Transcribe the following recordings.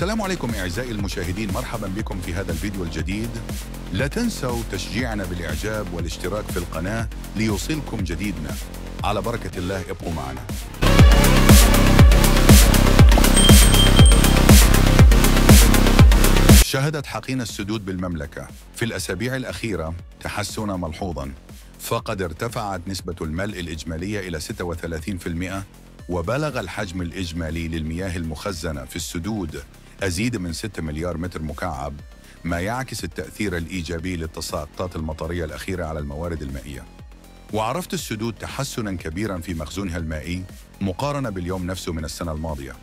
السلام عليكم أعزائي المشاهدين، مرحبا بكم في هذا الفيديو الجديد. لا تنسوا تشجيعنا بالإعجاب والاشتراك في القناة ليوصلكم جديدنا. على بركة الله ابقوا معنا. شهدت حقينة السدود بالمملكة في الأسابيع الأخيرة تحسنا ملحوظا، فقد ارتفعت نسبة الملء الإجمالية إلى 36%، وبلغ الحجم الإجمالي للمياه المخزنة في السدود أزيد من 6 مليار متر مكعب، ما يعكس التأثير الإيجابي للتساقطات المطرية الأخيرة على الموارد المائية. وعرفت السدود تحسناً كبيراً في مخزونها المائي مقارنة باليوم نفسه من السنة الماضية،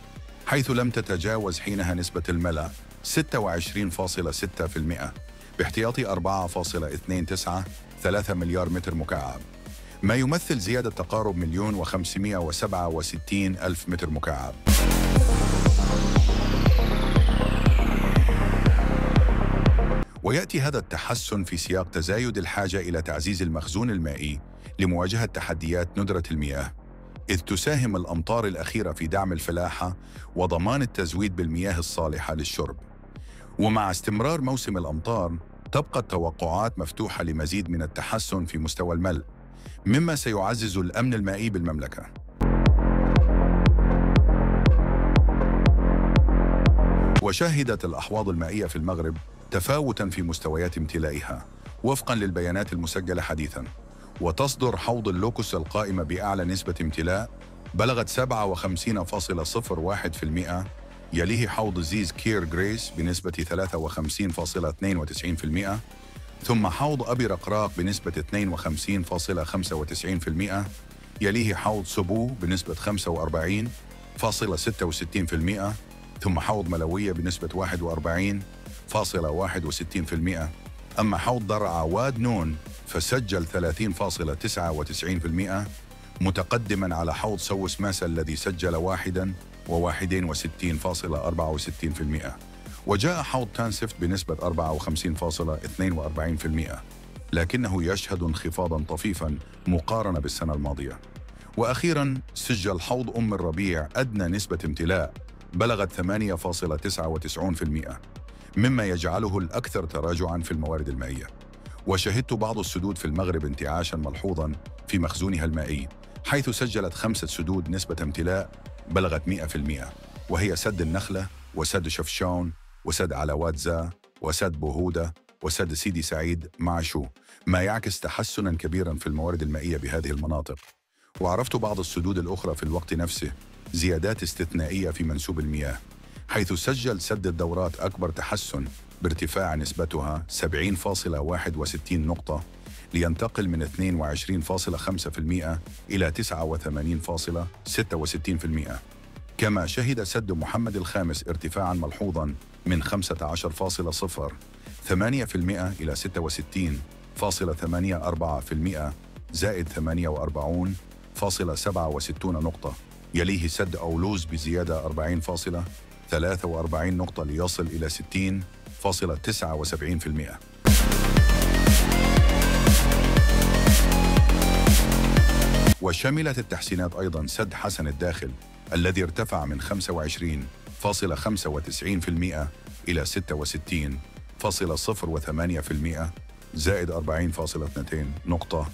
حيث لم تتجاوز حينها نسبة الملأ 26.6% باحتياطي 4.29 مليار متر مكعب، ما يمثل زيادة تقارب 1,567,000 متر مكعب. ويأتي هذا التحسن في سياق تزايد الحاجة إلى تعزيز المخزون المائي لمواجهة تحديات ندرة المياه، إذ تساهم الأمطار الأخيرة في دعم الفلاحة وضمان التزويد بالمياه الصالحة للشرب. ومع استمرار موسم الأمطار تبقى التوقعات مفتوحة لمزيد من التحسن في مستوى الملء، مما سيعزز الأمن المائي بالمملكة. وشهدت الأحواض المائية في المغرب تفاوتاً في مستويات امتلائها وفقاً للبيانات المسجلة حديثاً، وتصدر حوض اللوكس القائمة بأعلى نسبة امتلاء بلغت 57.01%، يليه حوض زيز كير غريس بنسبة 53.92%، ثم حوض أبي رقراق بنسبة 52.95%، يليه حوض سبو بنسبة 45.66%، ثم حوض ملوية بنسبة 41.61%. أما حوض درعا واد نون فسجل 30.99%، متقدماً على حوض سوس ماسا الذي سجل 61.64%. وجاء حوض تانسفت بنسبة 54.42%، لكنه يشهد انخفاضاً طفيفاً مقارنة بالسنة الماضية. وأخيراً سجل حوض أم الربيع أدنى نسبة امتلاء بلغت 8.99%، مما يجعله الأكثر تراجعاً في الموارد المائية. وشهدت بعض السدود في المغرب انتعاشاً ملحوظاً في مخزونها المائي، حيث سجلت 5 سدود نسبة امتلاء بلغت 100%، وهي سد النخلة وسد شفشون وسد علوات زا وسد بوهودة وسد سيدي سعيد مع شو، ما يعكس تحسناً كبيراً في الموارد المائية بهذه المناطق. وعرفت بعض السدود الأخرى في الوقت نفسه زيادات استثنائية في منسوب المياه، حيث سجل سد الدورات أكبر تحسن بارتفاع نسبتها 70.61 نقطة، لينتقل من 22.5% إلى 89.66%. كما شهد سد محمد الخامس ارتفاعاً ملحوظاً من 15.08% إلى 66.84%، زائد 48.67 نقطة، يليه سد أولوز بزيادة 40.43 نقطة ليصل إلى 60.79%. وشملت التحسينات أيضاً سد حسن الداخل الذي ارتفع من 25.95% إلى 66.08%، زائد 40.2 نقطة،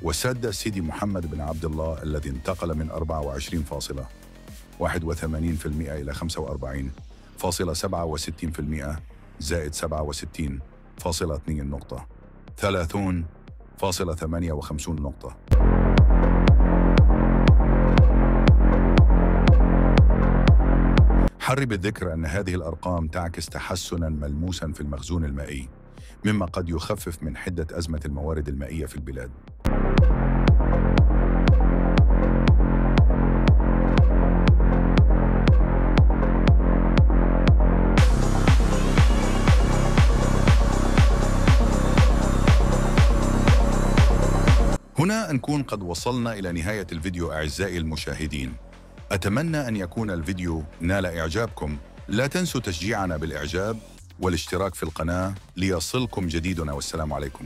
وسد سيدي محمد بن عبد الله الذي انتقل من 24.81% إلى 45.67%، زائد 67.2 نقطة، 30.58 نقطة. حرب الذكر أن هذه الأرقام تعكس تحسناً ملموساً في المخزون المائي، مما قد يخفف من حدة أزمة الموارد المائية في البلاد. هنا نكون قد وصلنا إلى نهاية الفيديو أعزائي المشاهدين. أتمنى أن يكون الفيديو نال إعجابكم. لا تنسوا تشجيعنا بالإعجاب والاشتراك في القناة ليصلكم جديدنا، والسلام عليكم.